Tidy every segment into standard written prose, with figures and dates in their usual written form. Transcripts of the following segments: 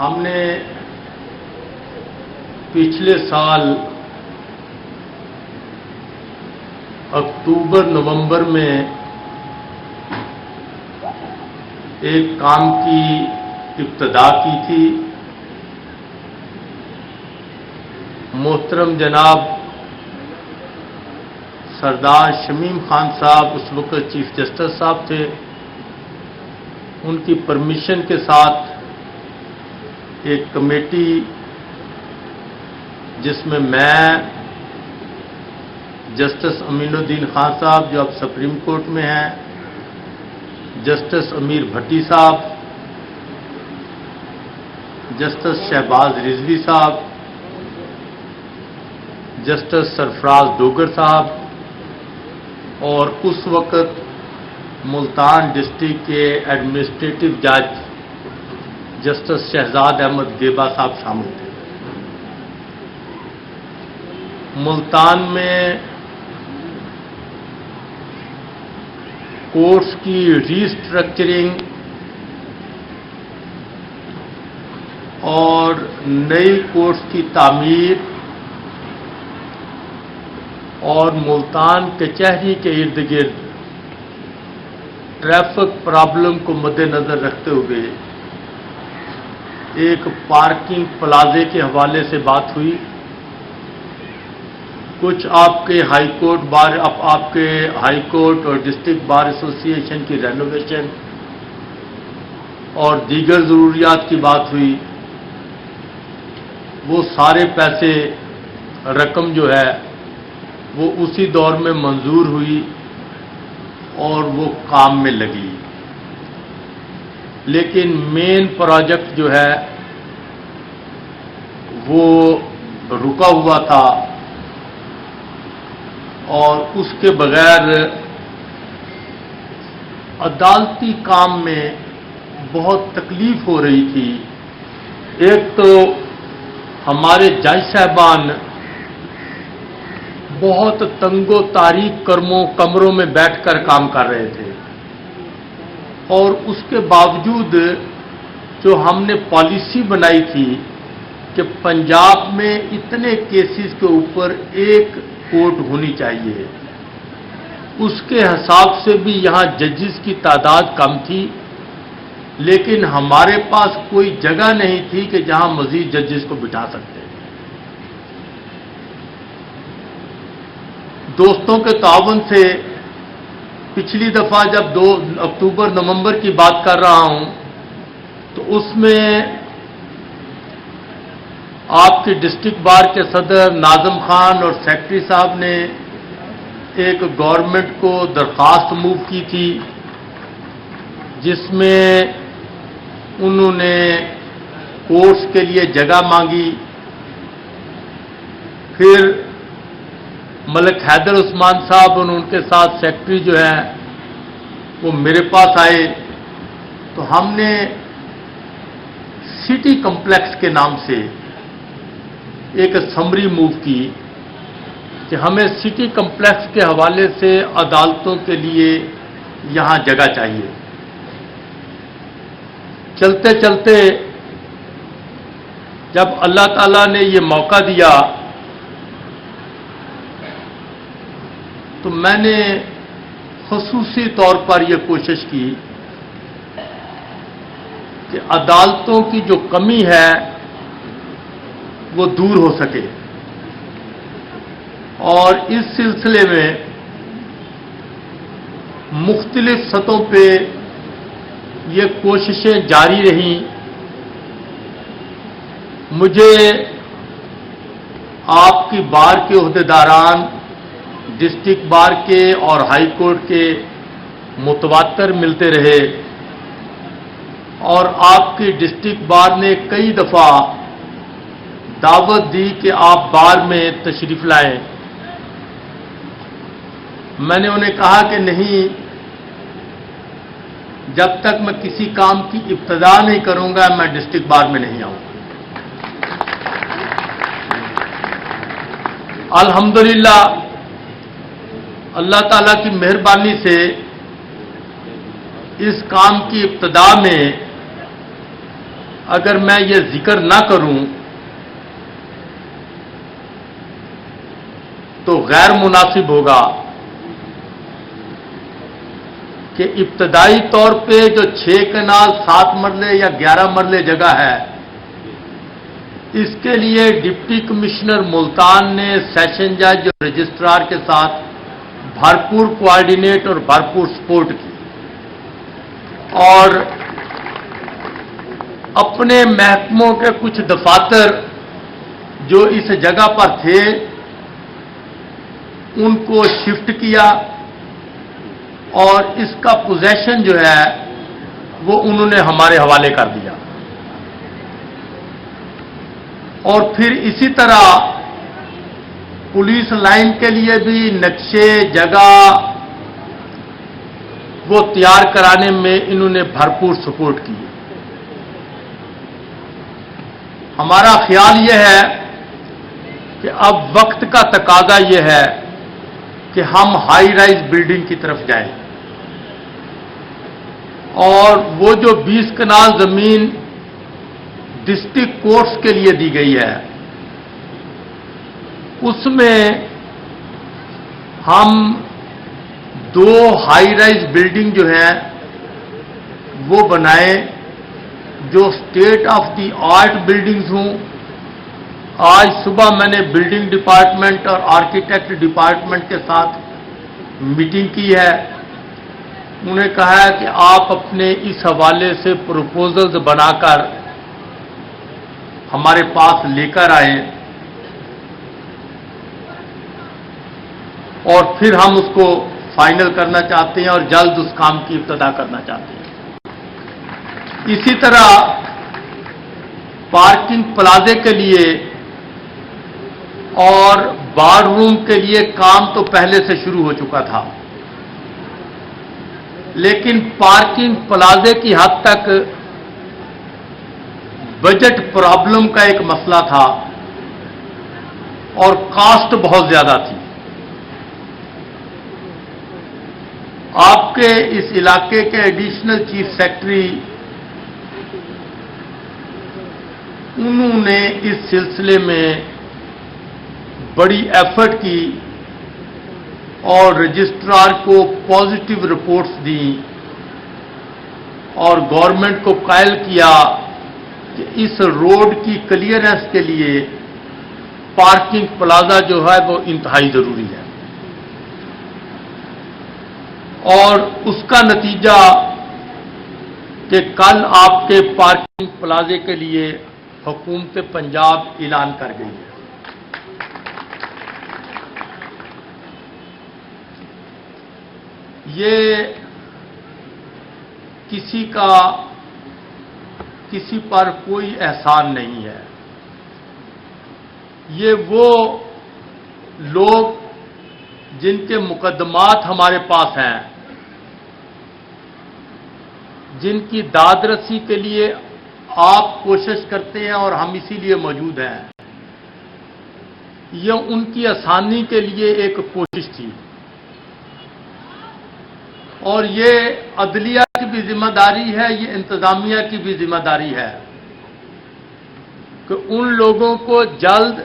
ہم نے پچھلے سال اکتوبر نومبر میں ایک کام کی ابتدا کی تھی. محترم جناب سردار شمیم خان صاحب اس وقت چیف جسٹس صاحب تھے. ان کی پرمیشن کے ساتھ ایک کمیٹی جس میں جسٹس امین الدین خان صاحب جو اب سپریم کورٹ میں ہیں، جسٹس امیر بھٹی صاحب، جسٹس شہباز رضوی صاحب، جسٹس سرفراز ڈوگر صاحب اور اس وقت ملتان ڈسٹرکٹ کے ایڈمنسٹریٹو جج جسٹس شہزاد احمد گیبا صاحب شامل تھے. ملتان میں کورٹس کی ری اسٹرکچرنگ اور نئی کورٹس کی تعمیر اور ملتان کچہری کے ارد گرد ٹریفک پرابلم کو مد نظر رکھتے ہوئے ایک پارکنگ پلازے کے حوالے سے بات ہوئی. کچھ آپ کے ہائی کورٹ اور ڈسٹرکٹ بار ایسوسی ایشن کی رینوویشن اور دیگر ضروریات کی بات ہوئی. وہ سارے پیسے رقم جو ہے وہ اسی دور میں منظور ہوئی اور وہ کام میں لگی. لیکن مین پروجیکٹ جو ہے وہ رکا ہوا تھا اور اس کے بغیر عدالتی کام میں بہت تکلیف ہو رہی تھی. ایک تو ہمارے جج صاحبان بہت تنگ و تاریک کمروں میں بیٹھ کر کام کر رہے تھے اور اس کے باوجود جو ہم نے پالیسی بنائی تھی کہ پنجاب میں اتنے کیسز کے اوپر ایک کورٹ ہونی چاہیے، اس کے حساب سے بھی یہاں ججز کی تعداد کم تھی، لیکن ہمارے پاس کوئی جگہ نہیں تھی کہ جہاں مزید ججز کو بٹھا سکتے. دوستوں کے تعاون سے پچھلی دفعہ جب 2 اکتوبر نومبر کی بات کر رہا ہوں تو اس میں آپ کی ڈسٹرکٹ بار کے صدر ناظم خان اور سیکرٹری صاحب نے ایک گورنمنٹ کو درخواست موو کی تھی جس میں انہوں نے کورٹس کے لیے جگہ مانگی. پھر ملک حیدر عثمان صاحب اور ان کے ساتھ سیکرٹری جو ہیں وہ میرے پاس آئے تو ہم نے سٹی کمپلیکس کے نام سے ایک سمری موو کی کہ ہمیں سٹی کمپلیکس کے حوالے سے عدالتوں کے لیے یہاں جگہ چاہیے. چلتے چلتے جب اللہ تعالیٰ نے یہ موقع دیا تو میں نے خصوصی طور پر یہ کوشش کی کہ عدالتوں کی جو کمی ہے وہ دور ہو سکے اور اس سلسلے میں مختلف سطحوں پہ یہ کوششیں جاری رہیں. مجھے آپ کی بار کے عہدیداران ڈسٹرکٹ بار کے اور ہائی کورٹ کے متواتر ملتے رہے اور آپ کی ڈسٹرکٹ بار نے کئی دفعہ دعوت دی کہ آپ بار میں تشریف لائیں. میں نے انہیں کہا کہ نہیں، جب تک میں کسی کام کی ابتدا نہیں کروں گا میں ڈسٹرکٹ بار میں نہیں آؤں. الحمدللہ اللہ تعالیٰ کی مہربانی سے اس کام کی ابتدا میں اگر میں یہ ذکر نہ کروں تو غیر مناسب ہوگا کہ ابتدائی طور پہ جو 6 کنال 7 مرلے یا 11 مرلے جگہ ہے، اس کے لیے ڈپٹی کمشنر ملتان نے سیشن جج اور رجسٹرار کے ساتھ بھرپور کوآرڈینیٹ اور بھرپور سپورٹ کی، اور اپنے محکموں کے کچھ دفاتر جو اس جگہ پر تھے ان کو شفٹ کیا، اور اس کا پوزیشن جو ہے وہ انہوں نے ہمارے حوالے کر دیا، اور پھر اسی طرح پولیس لائن کے لیے بھی نقشے جگہ وہ تیار کرانے میں انہوں نے بھرپور سپورٹ کی۔ ہمارا خیال یہ ہے کہ اب وقت کا تقاضا یہ ہے کہ ہم ہائی رائز بلڈنگ کی طرف جائیں، اور وہ جو 20 کنال زمین ڈسٹرکٹ کورٹس کے لیے دی گئی ہے، اس میں ہم 2 ہائی رائز بلڈنگ جو ہیں وہ بنائیں جو state of the art buildings ہوں۔ آج صبح میں نے بلڈنگ ڈپارٹمنٹ اور آرکیٹیکٹ ڈپارٹمنٹ کے ساتھ میٹنگ کی ہے، انہوں نے کہا ہے کہ آپ اپنے اس حوالے سے پروپوزلز بنا کر ہمارے پاس لے کر آئیں، اور پھر ہم اس کو فائنل کرنا چاہتے ہیں اور جلد اس کام کی ابتدا کرنا چاہتے ہیں۔ اسی طرح پارکنگ پلازے کے لیے اور بار روم کے لیے کام تو پہلے سے شروع ہو چکا تھا، لیکن پارکنگ پلازے کی حد تک بجٹ پرابلم کا ایک مسئلہ تھا اور کاسٹ بہت زیادہ تھی۔ آپ کے اس علاقے کے ایڈیشنل چیف سیکرٹری انہوں نے اس سلسلے میں بڑی ایفرٹ کی اور رجسٹرار کو پازیٹو رپورٹس دیں اور گورنمنٹ کو قائل کیا کہ اس روڈ کی کلیئرنس کے لیے پارکنگ پلازا جو ہے وہ انتہائی ضروری ہے، اور اس کا نتیجہ کہ کل آپ کے پارکنگ پلازے کے لیے حکومت پنجاب اعلان کر گئی ہے۔ یہ کسی پر کوئی احسان نہیں ہے، یہ وہ لوگ جن کے مقدمات ہمارے پاس ہیں، جن کی داد رسی کے لیے آپ کوشش کرتے ہیں اور ہم اسی لیے موجود ہیں، یہ ان کی آسانی کے لیے ایک کوشش تھی، اور یہ عدلیہ کی بھی ذمہ داری ہے، یہ انتظامیہ کی بھی ذمہ داری ہے کہ ان لوگوں کو جلد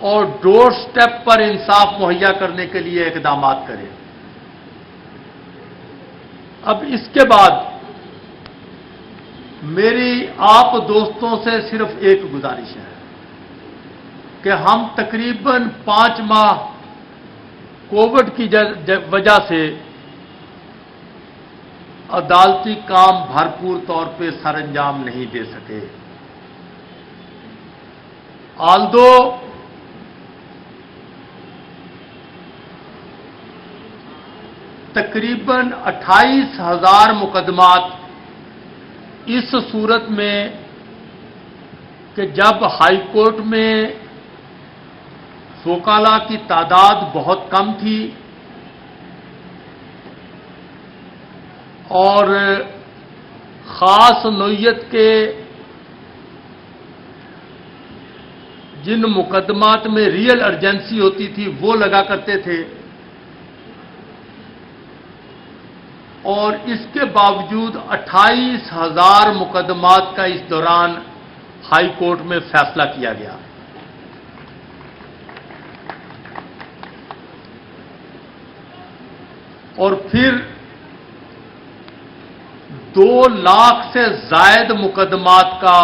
اور ڈور سٹیپ پر انصاف مہیا کرنے کے لیے اقدامات کرے۔ اب اس کے بعد میری آپ دوستوں سے صرف ایک گزارش ہے کہ ہم تقریباً 5 ماہ کووڈ کی وجہ سے عدالتی کام بھرپور طور پہ سر انجام نہیں دے سکے۔ آلدو تقریباً 28,000 مقدمات اس صورت میں کہ جب ہائی کورٹ میں وکلاء کی تعداد بہت کم تھی اور خاص نوعیت کے جن مقدمات میں ریئل ارجنسی ہوتی تھی وہ لگا کرتے تھے، اور اس کے باوجود 28,000 مقدمات کا اس دوران ہائی کورٹ میں فیصلہ کیا گیا. اور پھر 2 لاکھ سے زائد مقدمات کا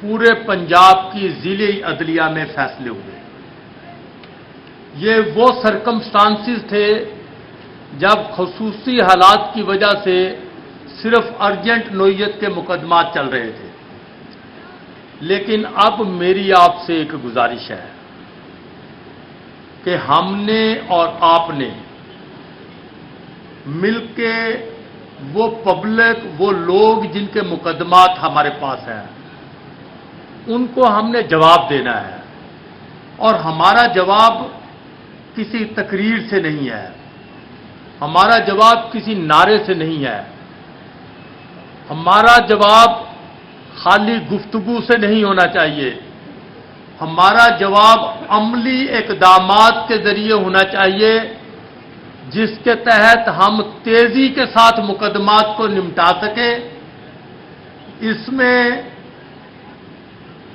پورے پنجاب کی ضلعی عدلیہ میں فیصلے ہوئے. یہ وہ سرکمسٹانسز تھے جب خصوصی حالات کی وجہ سے صرف ارجنٹ نوعیت کے مقدمات چل رہے تھے. لیکن اب میری آپ سے ایک گزارش ہے کہ ہم نے اور آپ نے مل کے وہ پبلک، وہ لوگ جن کے مقدمات ہمارے پاس ہیں، ان کو ہم نے جواب دینا ہے. اور ہمارا جواب کسی تقریر سے نہیں ہے، ہمارا جواب کسی نعرے سے نہیں ہے، ہمارا جواب خالی گفتگو سے نہیں ہونا چاہیے. ہمارا جواب عملی اقدامات کے ذریعے ہونا چاہیے جس کے تحت ہم تیزی کے ساتھ مقدمات کو نمٹا سکیں. اس میں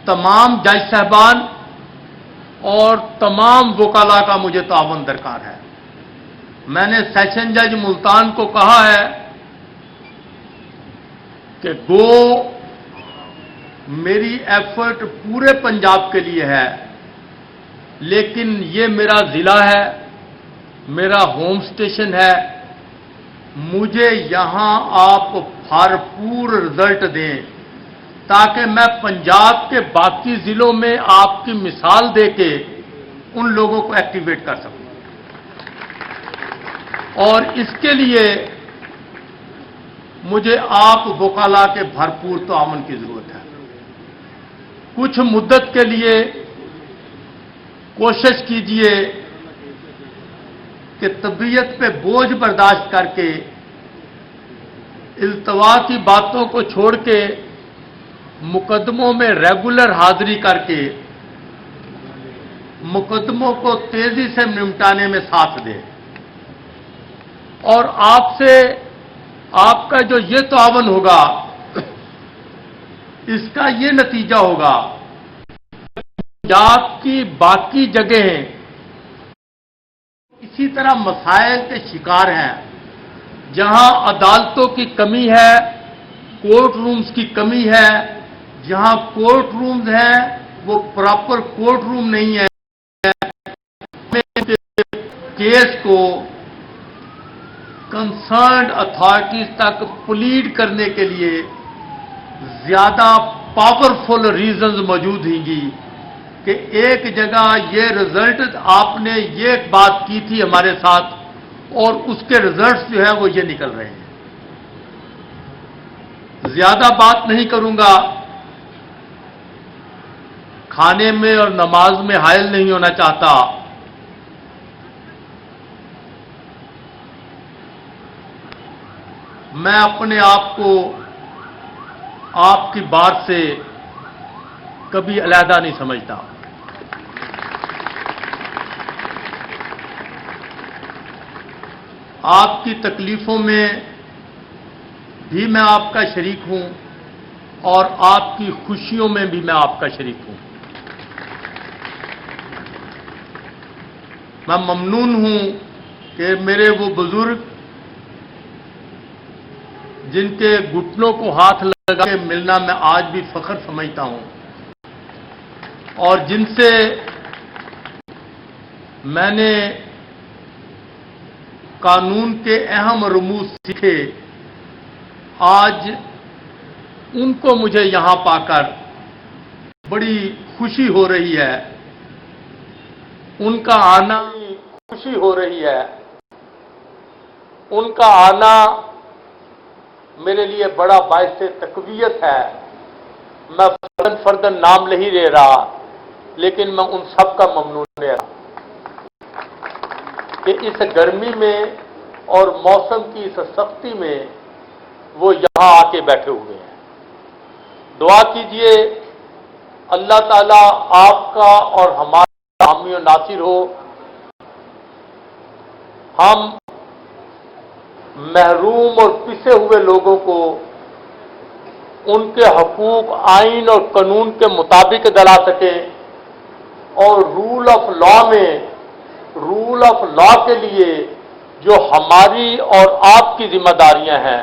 تمام جج صاحبان اور تمام وکلاء کا مجھے تعاون درکار ہے. میں نے سیشن جج ملتان کو کہا ہے کہ گو میری ایفرٹ پورے پنجاب کے لیے ہے، لیکن یہ میرا ضلع ہے، میرا ہوم اسٹیشن ہے، مجھے یہاں آپ بھرپور رزلٹ دیں تاکہ میں پنجاب کے باقی ضلعوں میں آپ کی مثال دے کے ان لوگوں کو ایکٹیویٹ کر سکوں. اور اس کے لیے مجھے آپ وکلاء کے بھرپور تعاون کی ضرورت ہے. کچھ مدت کے لیے کوشش کیجئے کہ طبیعت پہ بوجھ برداشت کر کے التوا کی باتوں کو چھوڑ کے مقدموں میں ریگولر حاضری کر کے مقدموں کو تیزی سے نمٹانے میں ساتھ دے. اور آپ سے آپ کا جو یہ تعاون ہوگا اس کا یہ نتیجہ ہوگا پنجاب کی باقی جگہیں اسی طرح مسائل کے شکار ہیں جہاں عدالتوں کی کمی ہے، کورٹ رومز کی کمی ہے. جہاں کورٹ رومز ہیں وہ پراپر کورٹ روم نہیں ہے. کیس کو کنسرنڈ اتھارٹیز تک پلیڈ کرنے کے لیے زیادہ پاورفل ریزنز موجود ہیں گی کہ ایک جگہ یہ رزلٹ آپ نے یہ بات کی تھی ہمارے ساتھ اور اس کے رزلٹس جو ہیں وہ یہ نکل رہے ہیں. زیادہ بات نہیں کروں گا، کھانے میں اور نماز میں حائل نہیں ہونا چاہتا. میں اپنے آپ کو آپ کی بات سے کبھی علیحدہ نہیں سمجھتا. آپ کی تکلیفوں میں بھی میں آپ کا شریک ہوں اور آپ کی خوشیوں میں بھی میں آپ کا شریک ہوں. میں ممنون ہوں کہ میرے وہ بزرگ جن کے گھٹنوں کو ہاتھ لگا کے ملنا میں آج بھی فخر سمجھتا ہوں اور جن سے میں نے قانون کے اہم رموز سیکھے، آج ان کو مجھے یہاں پا کر بڑی خوشی ہو رہی ہے. ان کا آنا خوشی ہو رہی ہے. ان کا آنا میرے لیے بڑا باعث تقویت ہے. میں فردن نام نہیں لے رہا لیکن میں ان سب کا ممنون رہا کہ اس گرمی میں اور موسم کی اس سختی میں وہ یہاں آ کے بیٹھے ہوئے ہیں. دعا کیجئے اللہ تعالیٰ آپ کا اور ہمارا حامی و ناصر ہو. ہم محروم اور پسے ہوئے لوگوں کو ان کے حقوق آئین اور قانون کے مطابق دلا سکے اور رول آف لا میں رول آف لا کے لیے جو ہماری اور آپ کی ذمہ داریاں ہیں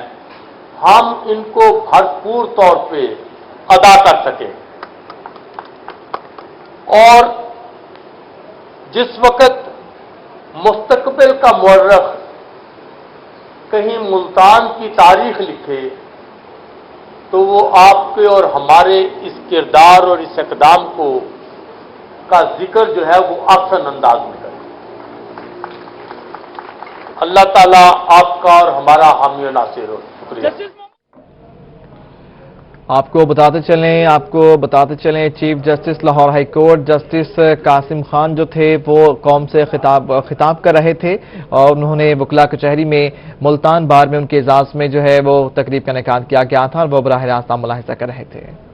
ہم ان کو بھرپور طور پہ ادا کر سکیں۔ اور جس وقت مستقبل کا مورخ کہیں ملتان کی تاریخ لکھے تو وہ آپ کے اور ہمارے اس کردار اور اس اقدام کا ذکر جو ہے وہ احسن انداز میں کرے۔ اللہ تعالیٰ آپ کا اور ہمارا حامی و ناصر ہو۔ شکریہ۔ آپ کو بتاتے چلیں chief justice Lahore high court justice Qasim Khan جو تھے وہ قوم سے خطاب کر رہے تھے اور انہوں نے وکلا کچہری میں ملتان بار میں ان کے اعزاز میں جو ہے وہ تقریب کا انعقاد کیا گیا تھا اور وہ براہ راست ملاحظہ کر رہے تھے۔